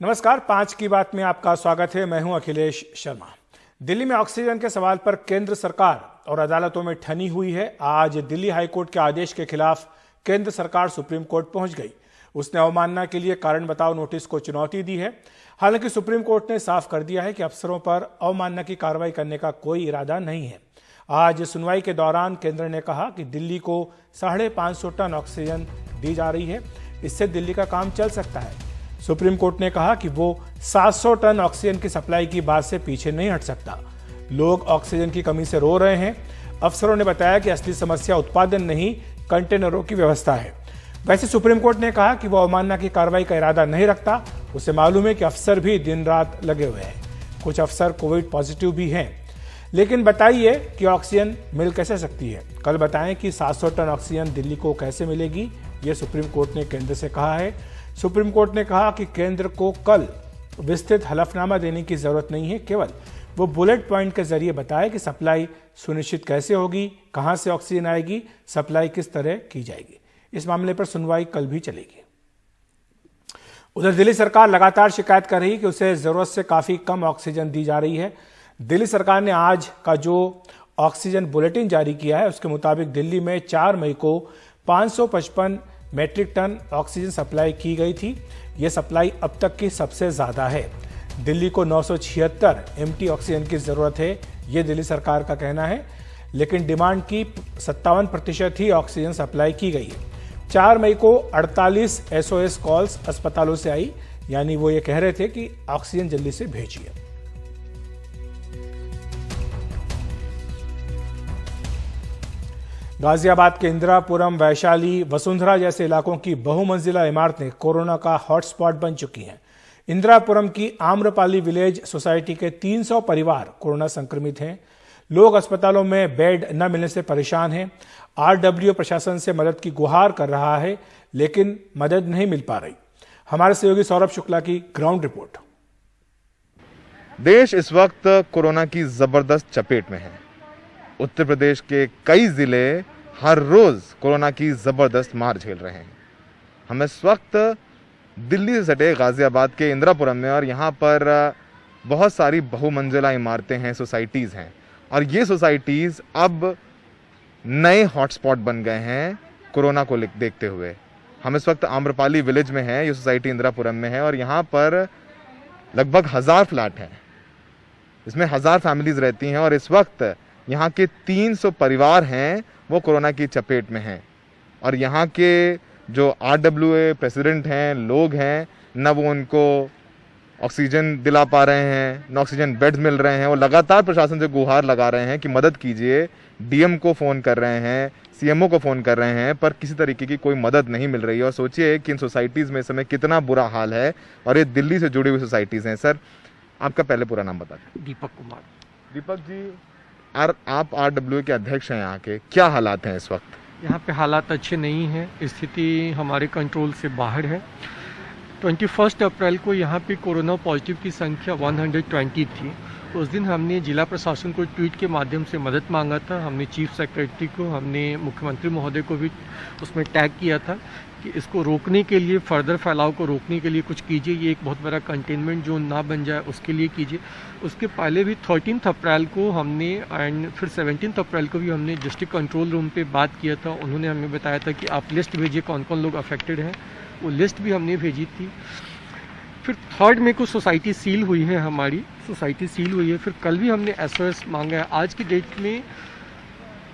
नमस्कार, 5 की बात में आपका स्वागत है। मैं हूं अखिलेश शर्मा। दिल्ली में ऑक्सीजन के सवाल पर केंद्र सरकार और अदालतों में ठनी हुई है। आज दिल्ली हाईकोर्ट के आदेश के खिलाफ केंद्र सरकार सुप्रीम कोर्ट पहुंच गई। उसने अवमानना के लिए कारण बताओ नोटिस को चुनौती दी है। हालांकि सुप्रीम कोर्ट ने साफ कर दिया है कि अफसरों पर अवमानना की कार्रवाई करने का कोई इरादा नहीं है। आज सुनवाई के दौरान केंद्र ने कहा कि दिल्ली को 550 टन ऑक्सीजन दी जा रही है, इससे दिल्ली का काम चल सकता है। सुप्रीम कोर्ट ने कहा कि वो 700 टन ऑक्सीजन की सप्लाई की बात से पीछे नहीं हट सकता। लोग ऑक्सीजन की कमी से रो रहे हैं। अफसरों ने बताया कि असली समस्या उत्पादन नहीं, कंटेनरों की व्यवस्था है। वैसे सुप्रीम कोर्ट ने कहा कि वो अवमानना की कार्रवाई का इरादा नहीं रखता। उसे मालूम है कि अफसर भी दिन रात लगे हुए हैं। कुछ अफसर कोविड पॉजिटिव भी हैं। लेकिन बताइए कि ऑक्सीजन मिल कैसे सकती है। कल बताएं कि 700 टन ऑक्सीजन दिल्ली को कैसे मिलेगी, ये सुप्रीम कोर्ट ने केंद्र से कहा है। सुप्रीम कोर्ट ने कहा कि केंद्र को कल विस्तृत हलफनामा देने की जरूरत नहीं है, केवल वो बुलेट पॉइंट के जरिए बताए कि सप्लाई सुनिश्चित कैसे होगी, कहां से ऑक्सीजन आएगी, सप्लाई किस तरह की जाएगी। इस मामले पर सुनवाई कल भी चलेगी। उधर दिल्ली सरकार लगातार शिकायत कर रही है कि उसे जरूरत से काफी कम ऑक्सीजन दी जा रही है। दिल्ली सरकार ने आज का जो ऑक्सीजन बुलेटिन जारी किया है, उसके मुताबिक दिल्ली में 4 मई को 555 मैट्रिक टन ऑक्सीजन सप्लाई की गई थी। यह सप्लाई अब तक की सबसे ज्यादा है। दिल्ली को 976 एमटी ऑक्सीजन की जरूरत है, यह दिल्ली सरकार का कहना है, लेकिन डिमांड की 57% ही ऑक्सीजन सप्लाई की गई है। 4 मई को 48 SOS कॉल्स अस्पतालों से आई, यानी वो ये कह रहे थे कि ऑक्सीजन जल्दी से भेजिए। गाजियाबाद के इंदिरापुरम, वैशाली, वसुंधरा जैसे इलाकों की बहुमंजिला इमारतें कोरोना का हॉटस्पॉट बन चुकी हैं। इंदिरापुरम की आम्रपाली विलेज सोसाइटी के 300 परिवार कोरोना संक्रमित हैं। लोग अस्पतालों में बेड न मिलने से परेशान हैं। RWA प्रशासन से मदद की गुहार कर रहा है, लेकिन मदद नहीं मिल पा रही। हमारे सहयोगी सौरभ शुक्ला की ग्राउंड रिपोर्ट। देश इस वक्त कोरोना की जबरदस्त चपेट में है। उत्तर प्रदेश के कई जिले हर रोज कोरोना की जबरदस्त मार झेल रहे हैं। हम इस वक्त दिल्ली से सटे गाजियाबाद के इंदिरापुरम में, और यहाँ पर बहुत सारी बहुमंजिला इमारतें हैं, सोसाइटीज़ हैं, और ये सोसाइटीज़ अब नए हॉटस्पॉट बन गए हैं कोरोना को देखते हुए। हम इस वक्त आम्रपाली विलेज में हैं, ये सोसाइटी इंदिरापुरम में है, और यहाँ पर लगभग 1000 फ्लैट हैं। इसमें 1000 फैमिलीज रहती हैं, और इस वक्त यहाँ के 300 परिवार हैं वो कोरोना की चपेट में हैं। और यहाँ के जो RWA प्रेसिडेंट हैं, लोग हैं, न वो उनको ऑक्सीजन दिला पा रहे हैं, न ऑक्सीजन बेड्स मिल रहे हैं। वो लगातार प्रशासन से गुहार लगा रहे हैं कि मदद कीजिए। DM को फ़ोन कर रहे हैं, CMO को फ़ोन कर रहे हैं, पर किसी तरीके की कोई मदद नहीं मिल रही है। और सोचिए कि इन सोसाइटीज़ में इस समय कितना बुरा हाल है, और ये दिल्ली से जुड़ी हुई सोसाइटीज़ हैं। सर, आपका पहले पूरा नाम बता दें। दीपक कुमार। दीपक जी, आप RWA के अध्यक्ष हैं यहाँ के, क्या हालात हैं इस वक्त? यहाँ पे हालात अच्छे नहीं हैं, स्थिति हमारे कंट्रोल से बाहर है। 21 अप्रैल को यहाँ पे कोरोना पॉजिटिव की संख्या 120 थी। उस दिन हमने जिला प्रशासन को ट्वीट के माध्यम से मदद मांगा था। हमने चीफ सेक्रेटरी को, हमने मुख्यमंत्री महोदय को भी उसमें टैग किया था कि इसको रोकने के लिए, फर्दर फैलाव को रोकने के लिए कुछ कीजिए, ये एक बहुत बड़ा कंटेनमेंट जोन ना बन जाए, उसके लिए कीजिए। उसके पहले भी 13 अप्रैल को हमने, एंड फिर 17 अप्रैल को भी हमने डिस्ट्रिक्ट कंट्रोल रूम पे बात किया था। उन्होंने हमें बताया था कि आप लिस्ट भेजिए कौन कौन लोग अफेक्टेड हैं। वो लिस्ट भी हमने भेजी थी। फिर 3 मई को सोसाइटी सील हुई है, हमारी सोसाइटी सील हुई है। फिर कल भी हमने SOS मांगा है। आज की डेट में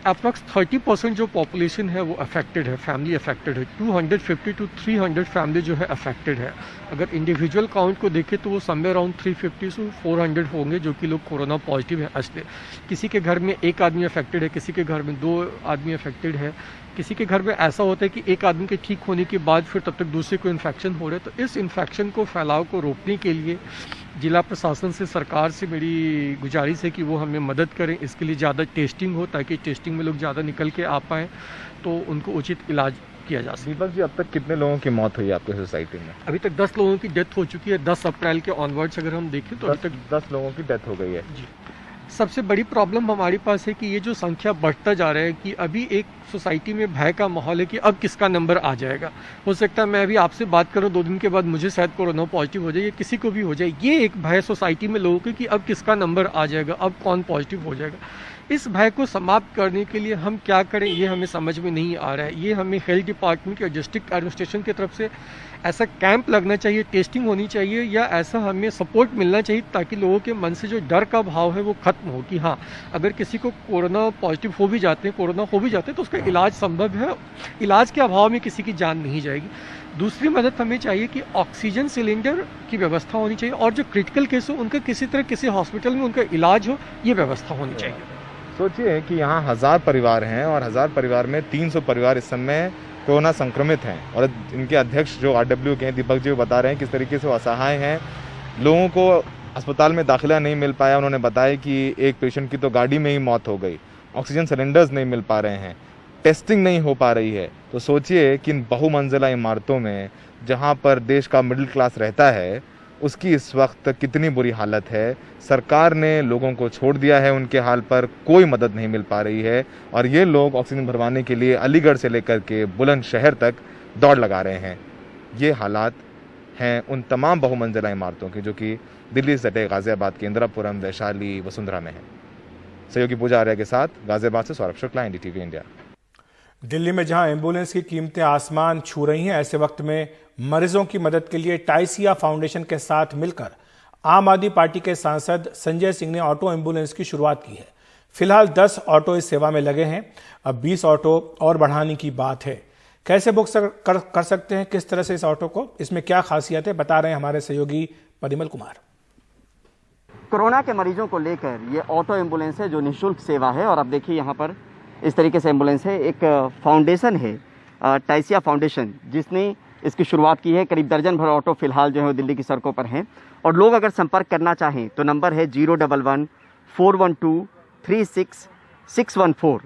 अप्रॉक्स 30% जो पॉपुलेशन है वो अफेक्टेड है, फैमिली अफेक्टेड है। 250 to 300 फैमिली जो है अफेक्टेड है। अगर इंडिविजुअल काउंट को देखें तो वो समवेयर अराउंड 350 से 400 होंगे जो कि लोग कोरोना पॉजिटिव है। असली किसी के घर में 1 आदमी अफेक्टेड है, किसी के घर में 2 आदमी अफेक्टेड है, किसी के घर में ऐसा होता है कि एक आदमी के ठीक होने के बाद फिर तब तक दूसरे को इन्फेक्शन हो रहा है। तो इस इन्फेक्शन को, फैलाव को रोकने के लिए जिला प्रशासन से, सरकार से मेरी गुजारिश है कि वो हमें मदद करें। इसके लिए ज़्यादा टेस्टिंग हो, ताकि टेस्टिंग में लोग ज़्यादा निकल के आ पाएँ तो उनको उचित इलाज किया जा सके। दीपक जी, अब तक कितने लोगों की मौत हुई है आपके सोसाइटी में? अभी तक 10 लोगों की डेथ हो चुकी है। 10 अप्रैल के ऑनवर्ड्स अगर हम देखें तो अभी तक 10 लोगों की डेथ हो गई है जी। सबसे बड़ी प्रॉब्लम हमारे पास है कि ये जो संख्या बढ़ता जा रहा है कि अभी एक सोसाइटी में भय का माहौल है कि अब किसका नंबर आ जाएगा। हो सकता है मैं अभी आपसे बात करूं 2 दिन के बाद मुझे शायद कोरोना पॉजिटिव हो जाए या किसी को भी हो जाए। ये एक भय सोसाइटी में लोगों के कि अब किसका नंबर आ जाएगा, अब कौन पॉजिटिव हो जाएगा। इस भय को समाप्त करने के लिए हम क्या करें ये हमें समझ में नहीं आ रहा है। ये हमें हेल्थ डिपार्टमेंट या डिस्ट्रिक्ट एडमिनिस्ट्रेशन की तरफ से ऐसा कैंप लगना चाहिए, टेस्टिंग होनी चाहिए या ऐसा हमें सपोर्ट मिलना चाहिए ताकि लोगों के मन से जो डर का भाव है वो खत्म हो कि हाँ अगर किसी को कोरोना पॉजिटिव हो भी जाते हैं, कोरोना हो भी जाते हैं तो उसका इलाज संभव है, इलाज के अभाव में किसी की जान नहीं जाएगी। दूसरी मदद हमें चाहिए कि ऑक्सीजन सिलेंडर की व्यवस्था होनी चाहिए और जो क्रिटिकल केस हो उनका किसी तरह किसी हॉस्पिटल में उनका इलाज हो, ये व्यवस्था होनी चाहिए। सोचिए कि यहाँ 1000 परिवार हैं और 1000 परिवार में 300 परिवार इस समय कोरोना संक्रमित हैं और इनके अध्यक्ष जो आरडब्ल्यू के हैं दीपक जी वो बता रहे हैं किस तरीके से वो असहाय हैं। लोगों को अस्पताल में दाखिला नहीं मिल पाया। उन्होंने बताया कि एक पेशेंट की तो गाड़ी में ही मौत हो गई, ऑक्सीजन सिलेंडर्स नहीं मिल पा रहे हैं, टेस्टिंग नहीं हो पा रही है। तो सोचिए कि इन बहुमंजिला इमारतों में जहाँ पर देश का मिडिल क्लास रहता है उसकी इस वक्त कितनी बुरी हालत है। सरकार ने लोगों को छोड़ दिया है, उनके हाल पर कोई मदद नहीं मिल पा रही है और ये लोग ऑक्सीजन भरवाने के लिए अलीगढ़ से लेकर के बुलंदशहर तक दौड़ लगा रहे हैं। ये हालात हैं उन तमाम बहुमंजिला इमारतों की जो कि दिल्ली से सटे गाजियाबाद के इंदिरापुरम, वैशाली, वसुंधरा में है। सहयोगी पूजा आर्या के साथ गाजियाबाद से सौरभ शुक्ला, एनडीटीवी इंडिया। दिल्ली में जहां एम्बुलेंस की कीमतें आसमान छू रही हैं, ऐसे वक्त में मरीजों की मदद के लिए टाइसिया फाउंडेशन के साथ मिलकर आम आदमी पार्टी के सांसद संजय सिंह ने ऑटो एम्बुलेंस की शुरुआत की है। फिलहाल 10 ऑटो इस सेवा में लगे हैं, अब 20 ऑटो और बढ़ाने की बात है। कैसे बुक कर सकते हैं, किस तरह से इस ऑटो को, इसमें क्या खासियत है, बता रहे हैं हमारे सहयोगी परिमल कुमार। कोरोना के मरीजों को लेकर ये ऑटो एम्बुलेंस है जो निःशुल्क सेवा है और अब देखिए यहाँ पर इस तरीके से एम्बुलेंस है। एक फाउंडेशन है टाइसिया फाउंडेशन जिसने इसकी शुरुआत की है। करीब दर्जन भर ऑटो फिलहाल जो है दिल्ली की सड़कों पर हैं और लोग अगर संपर्क करना चाहें तो नंबर है 011-412-36614।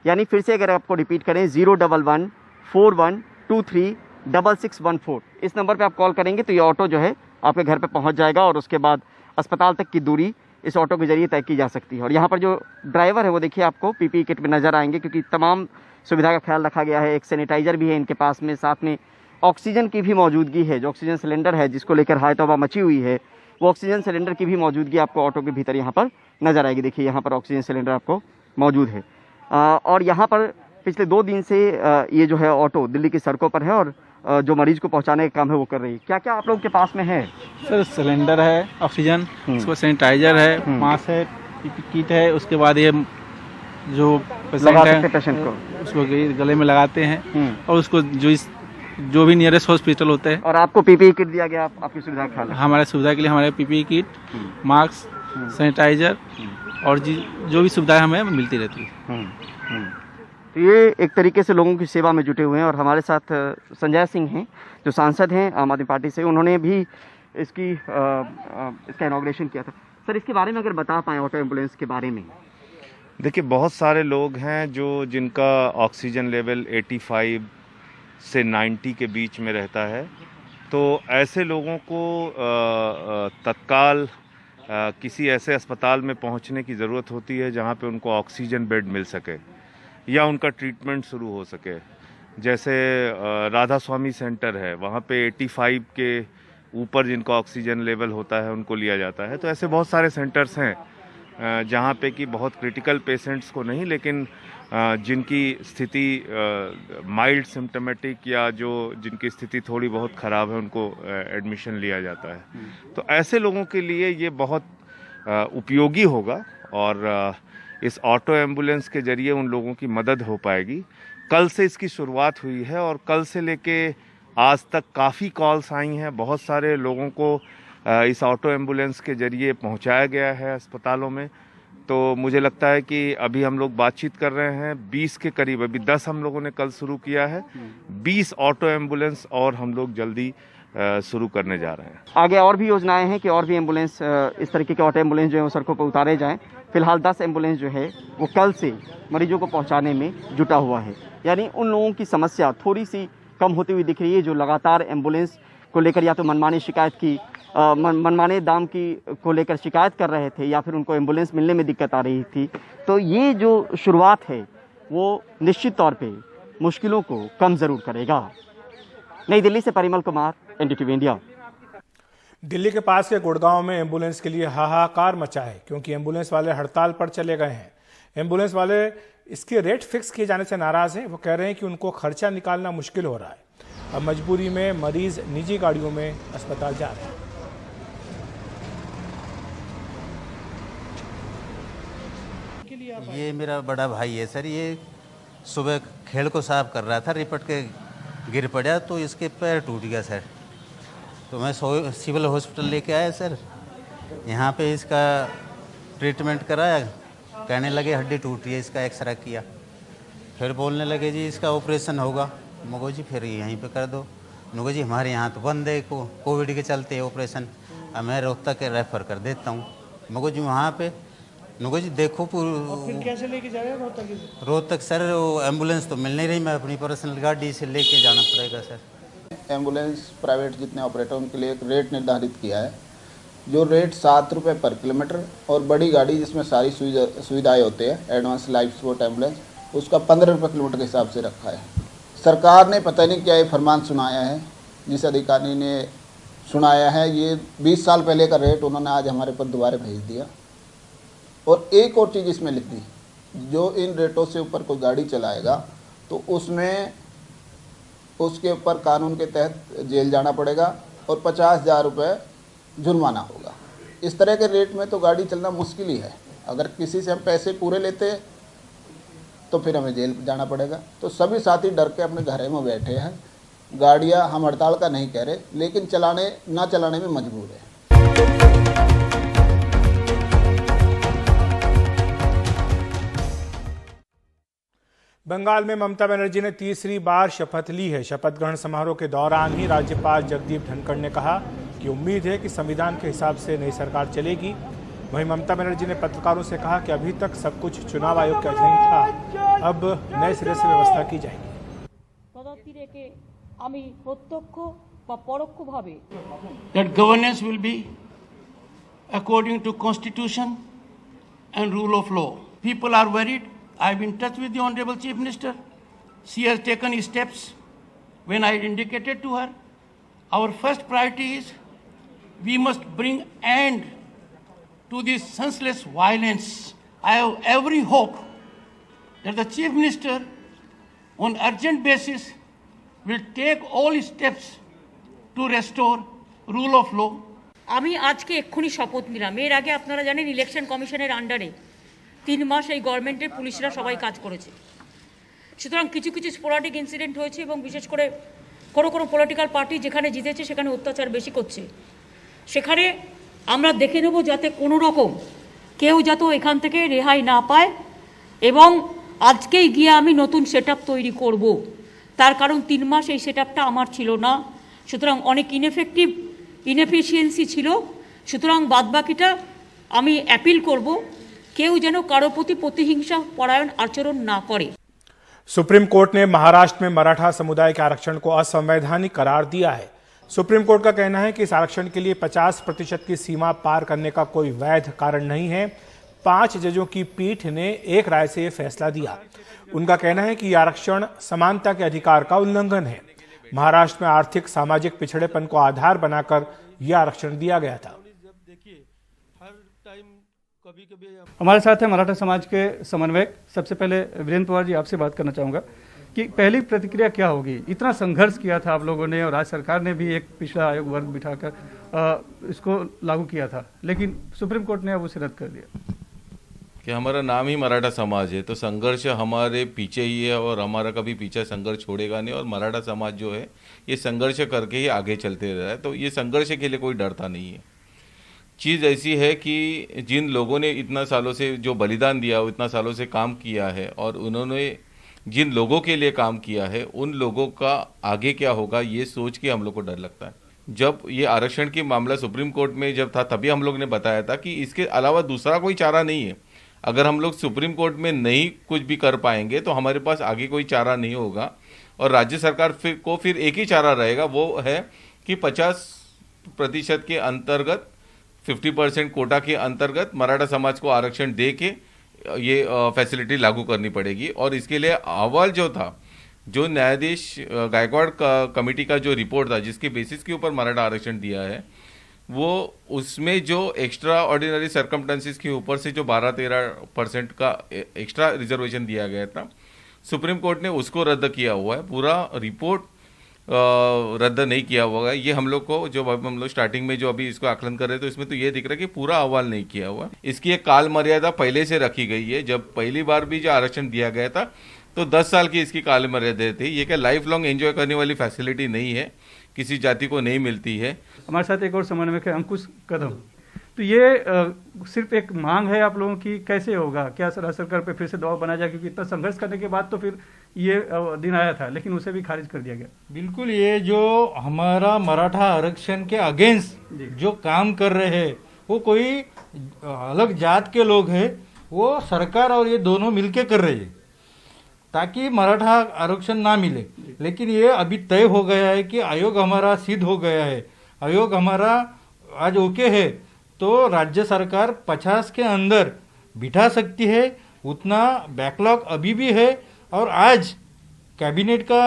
यानी फिर से अगर आपको रिपीट करें 011-412-36614। इस नंबर पे आप कॉल करेंगे तो ये ऑटो जो है आपके घर पे पहुंच जाएगा और उसके बाद अस्पताल तक की दूरी इस ऑटो के जरिए तय की जा सकती है। और यहाँ पर जो ड्राइवर है वो देखिए आपको पीपीई किट में नजर आएंगे क्योंकि तमाम सुविधा का ख्याल रखा गया है। एक सैनिटाइजर भी है इनके पास में, साथ में ऑक्सीजन की भी मौजूदगी है। जो ऑक्सीजन सिलेंडर है जिसको लेकर हाय तौबा मची हुई है, वो ऑक्सीजन सिलेंडर की भी मौजूदगी आपको ऑटो के भीतर यहाँ पर नजर आएगी। देखिए यहाँ पर ऑक्सीजन सिलेंडर आपको मौजूद है और यहाँ पर पिछले 2 दिन से ये जो है ऑटो दिल्ली की सड़कों पर है और जो मरीज को पहुंचाने का काम है वो कर रही है। क्या क्या आप लोगों के पास में है? सर सिलेंडर है, ऑक्सीजन, उसको सैनिटाइजर है, मास्क है, किट है, उसके बाद ये जो पेशेंट है पेशेंट को उसको गले में लगाते हैं और उसको जो भी नियरेस्ट हॉस्पिटल होते हैं। और आपको पीपीई किट दिया गया आपकी सुविधा का ख्याल? हमारे सुविधा के लिए हमारे पीपीई किट, मास्क, सैनिटाइजर और जो भी सुविधाएं हमें मिलती रहती है। तो ये एक तरीके से लोगों की सेवा में जुटे हुए हैं और हमारे साथ संजय सिंह हैं जो सांसद हैं आम आदमी पार्टी से। उन्होंने भी इसका इनॉग्रेशन किया था। सर इसके बारे में अगर बता पाएँ ऑटो एम्बुलेंस के बारे में। देखिए बहुत सारे लोग हैं जिनका ऑक्सीजन लेवल 85 से 90 के बीच में रहता है, तो ऐसे लोगों को तत्काल किसी ऐसे अस्पताल में पहुंचने की ज़रूरत होती है जहां पे उनको ऑक्सीजन बेड मिल सके या उनका ट्रीटमेंट शुरू हो सके। जैसे राधा स्वामी सेंटर है, वहाँ पे 85 के ऊपर जिनका ऑक्सीजन लेवल होता है उनको लिया जाता है। तो ऐसे बहुत सारे सेंटर्स हैं जहाँ पे कि बहुत क्रिटिकल पेशेंट्स को नहीं, लेकिन जिनकी स्थिति माइल्ड सिम्टोमेटिक या जिनकी स्थिति थोड़ी बहुत ख़राब है उनको एडमिशन लिया जाता है। तो ऐसे लोगों के लिए ये बहुत उपयोगी होगा और इस ऑटो एम्बुलेंस के जरिए उन लोगों की मदद हो पाएगी। कल से इसकी शुरुआत हुई है और कल से लेके आज तक काफ़ी कॉल्स आई हैं। बहुत सारे लोगों को इस ऑटो एम्बुलेंस के जरिए पहुंचाया गया है अस्पतालों में। तो मुझे लगता है कि अभी हम लोग बातचीत कर रहे हैं 20 के करीब, अभी 10 हम लोगों ने कल शुरू किया है, 20 ऑटो एम्बुलेंस और हम लोग जल्दी शुरू करने जा रहे हैं। आगे और भी योजनाएं हैं कि और भी एम्बुलेंस इस तरीके के ऑटो एम्बुलेंस जो है वो सड़कों पर उतारे जाएं। फिलहाल 10 एम्बुलेंस जो है वो कल से मरीजों को पहुंचाने में जुटा हुआ है। यानी उन लोगों की समस्या थोड़ी सी कम होती हुई दिख रही है, जो लगातार एम्बुलेंस को लेकर या तो मनमाने दाम की को लेकर शिकायत कर रहे थे या फिर उनको एम्बुलेंस मिलने में दिक्कत आ रही थी। तो ये जो शुरुआत है वो निश्चित तौर पे मुश्किलों को कम ज़रूर करेगा। नई दिल्ली से परिमल कुमार, एनडीटीवी इंडिया। दिल्ली के पास के गुड़गांव में एम्बुलेंस के लिए हाहाकार मचा है क्योंकि एम्बुलेंस वाले हड़ताल पर चले गए हैं। एम्बुलेंस वाले इसके रेट फिक्स किए जाने से नाराज हैं। वो कह रहे हैं कि उनको खर्चा निकालना मुश्किल हो रहा है। अब मजबूरी में मरीज निजी गाड़ियों में अस्पताल जा रहे हैं। ये मेरा बड़ा भाई है सर। ये सुबह खेल को साफ कर रहा था, रिपट के गिर पड़ा तो इसके पैर टूट गया सर। तो मैं सिविल हॉस्पिटल लेके आया सर। यहाँ पे इसका ट्रीटमेंट कराया, कहने लगे हड्डी टूट रही है। इसका एक्सरे किया, फिर बोलने लगे जी इसका ऑपरेशन होगा। मगो जी फिर यहीं पे कर दो। मगो जी हमारे यहाँ तो बंद है, कोविड के चलते ऑपरेशन। अब मैं रोहतक के रेफर कर देता हूँ। मगो जी वहाँ पे नुगो जी देखो फिर कैसे लेके जाएगा रोहतक सर? वो एम्बुलेंस तो मिल नहीं रही, मैं अपनी पर्सनल गाड़ी से लेके जाना पड़ेगा सर। एम्बुलेंस प्राइवेट जितने ऑपरेटर उनके लिए एक रेट निर्धारित किया है, जो रेट 7 रुपये पर किलोमीटर, और बड़ी गाड़ी जिसमें सारी सुविधाएं होते हैं, एडवांस लाइफ सपोर्ट एम्बुलेंस, उसका 15 रुपये किलोमीटर के हिसाब से रखा है। सरकार ने पता नहीं क्या ये फरमान सुनाया है, जिस अधिकारी ने सुनाया है, ये 20 साल पहले का रेट उन्होंने आज हमारे पर दोबारा भेज दिया। और एक और चीज़ इसमें लिख दी, जो इन रेटों से ऊपर कोई गाड़ी चलाएगा तो उसमें उसके ऊपर कानून के तहत जेल जाना पड़ेगा और 50,000 रुपये जुर्माना होगा। इस तरह के रेट में तो गाड़ी चलना मुश्किल ही है। अगर किसी से हम पैसे पूरे लेते तो फिर हमें जेल जाना पड़ेगा। तो सभी साथी डर के अपने घरों में बैठे हैं। गाड़ियाँ हम हड़ताल का नहीं कह रहे, लेकिन ना चलाने में मजबूर है। बंगाल में ममता बनर्जी ने तीसरी बार शपथ ली है। शपथ ग्रहण समारोह के दौरान ही राज्यपाल जगदीप धनखड़ ने कहा कि उम्मीद है कि संविधान के हिसाब से नई सरकार चलेगी। वहीं ममता बनर्जी ने पत्रकारों से कहा कि अभी तक सब कुछ चुनाव आयोग के अधीन था, अब नए सिरे से व्यवस्था की जाएगी। That governance will be according to constitution and rule of law. People are worried. I've been in touch with the Honorable Chief Minister. She has taken steps when I indicated to her. Our first priority is we must bring end to this senseless violence. I have every hope that the Chief Minister on urgent basis will take all steps to restore rule of law. আমি আজকে এক্ষুনি শপথ নিলাম। এর আগে আপনারা জানেন election কমিশনের আন্ডারে 3 মাস এই গভর্নমেন্টের পুলিশরা সবাই কাজ করেছে। সুতরাং কিছু কিছু স্পোরাডিক ইনসিডেন্ট হয়েছে এবং বিশেষ করে কোনো পলিটিক্যাল পার্টি যেখানে জিতেছে সেখানে অত্যাচার বেশি করছে। সেখানে আমরা দেখে নেব যাতে কোনো রকম কেউ যাতে এখান থেকে রেহাই না পায়, এবং আজকেই গিয়ে আমি নতুন সেটআপ তৈরি করব। তার কারণ 3 মাস এই সেটআপটা আমার ছিল না, সুতরাং অনেক ইনএফিশিয়েন্সি ছিল। সুতরাং বাদবাকিটা আমি অ্যাপিল করব, কেউ যেন কারো প্রতি প্রতিহিংসা পরায়ণ আচরণ না করে। सुप्रीम कोर्ट ने महाराष्ट्र में मराठा समुदाय के आरक्षण को असंवैधानिक करार दिया है। सुप्रीम कोर्ट का कहना है कि इस आरक्षण के लिए 50% की सीमा पार करने का कोई वैध कारण नहीं है। 5 जजों की पीठ ने एक राय से यह फैसला दिया। उनका कहना है कि यह आरक्षण समानता के अधिकार का उल्लंघन है। महाराष्ट्र में आर्थिक सामाजिक पिछड़ेपन को आधार बनाकर यह आरक्षण दिया गया था। हमारे साथ है मराठा समाज के समन्वयक। सबसे पहले वीरेंद्र पवार जी, आपसे बात करना चाहूँगा कि पहली प्रतिक्रिया क्या होगी? इतना संघर्ष किया था आप लोगों ने और राज्य सरकार ने भी एक पिछड़ा आयोग वर्ग बिठाकर इसको लागू किया था, लेकिन सुप्रीम कोर्ट ने अब उसे रद्द कर दिया। कि हमारा नाम ही मराठा समाज है तो संघर्ष हमारे पीछे ही है और हमारा कभी पीछे संघर्ष छोड़ेगा नहीं, और मराठा समाज जो है ये संघर्ष करके ही आगे चलते रहा है। तो ये संघर्ष के लिए कोई डरता नहीं है। चीज़ ऐसी है कि जिन लोगों ने इतना सालों से जो बलिदान दिया, इतना सालों से काम किया है, और उन्होंने जिन लोगों के लिए काम किया है, उन लोगों का आगे क्या होगा ये सोच के हम लोग को डर लगता है। जब ये आरक्षण की मामला सुप्रीम कोर्ट में जब था, तभी हम लोग ने बताया था कि इसके अलावा दूसरा कोई चारा नहीं है। अगर हम लोग सुप्रीम कोर्ट में नहीं कुछ भी कर पाएंगे तो हमारे पास आगे कोई चारा नहीं होगा। और राज्य सरकार फिर एक ही चारा रहेगा, वो है कि 50% के अंतर्गत 50% कोटा के अंतर्गत मराठा समाज को आरक्षण दे के ये फैसिलिटी लागू करनी पड़ेगी। और इसके लिए अहवाल जो था, जो न्यायाधीश गायकवाड़ कमेटी का जो रिपोर्ट था जिसके बेसिस के ऊपर मराठा आरक्षण दिया है, वो उसमें जो एक्स्ट्रा ऑर्डिनरी सर्कमस्टेंसेस के ऊपर से जो 12-13% का एक्स्ट्रा रिजर्वेशन दिया गया था, सुप्रीम कोर्ट ने उसको रद्द किया हुआ है। पूरा रिपोर्ट रद्द नहीं किया हुआ है। ये हम लोग को जो हम लोग स्टार्टिंग में जो अभी इसको आकलन कर रहे थे तो इसमें तो ये दिख रहा है कि पूरा अहवाल नहीं किया हुआ। इसकी एक काल मर्यादा पहले से रखी गई है। जब पहली बार भी जो आरक्षण दिया गया था तो 10 साल की इसकी काल मर्यादा थी। ये क्या लाइफ लॉन्ग एंजॉय करने वाली फैसिलिटी नहीं है, किसी जाति को नहीं मिलती है। हमारे साथ एक और समन्वयक है अंकुश कदम। तो ये सिर्फ एक मांग है आप लोगों की, कैसे होगा? क्या राज्य सरकार पे फिर से दबाव बना जाए? क्योंकि इतना संघर्ष करने के बाद तो फिर ये दिन आया था, लेकिन उसे भी खारिज कर दिया गया। बिल्कुल, ये जो हमारा मराठा आरक्षण के अगेंस्ट जो काम कर रहे हैं वो कोई अलग जात के लोग हैं, वो सरकार और ये दोनों मिलके कर रहे हैं ताकि मराठा आरक्षण ना मिले। लेकिन ये अभी तय हो गया है कि आयोग हमारा सिद्ध हो गया है, आयोग हमारा आज ओके है, तो राज्य सरकार 50 के अंदर बिठा सकती है। उतना बैकलॉग अभी भी है। और आज कैबिनेट का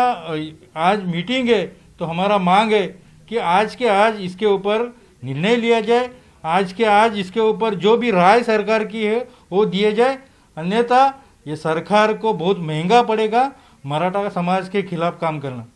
आज मीटिंग है, तो हमारा मांग है कि आज के आज इसके ऊपर निर्णय लिया जाए, आज के आज इसके ऊपर जो भी राय सरकार की है वो दिए जाए, अन्यथा ये सरकार को बहुत महंगा पड़ेगा मराठा समाज के खिलाफ काम करना।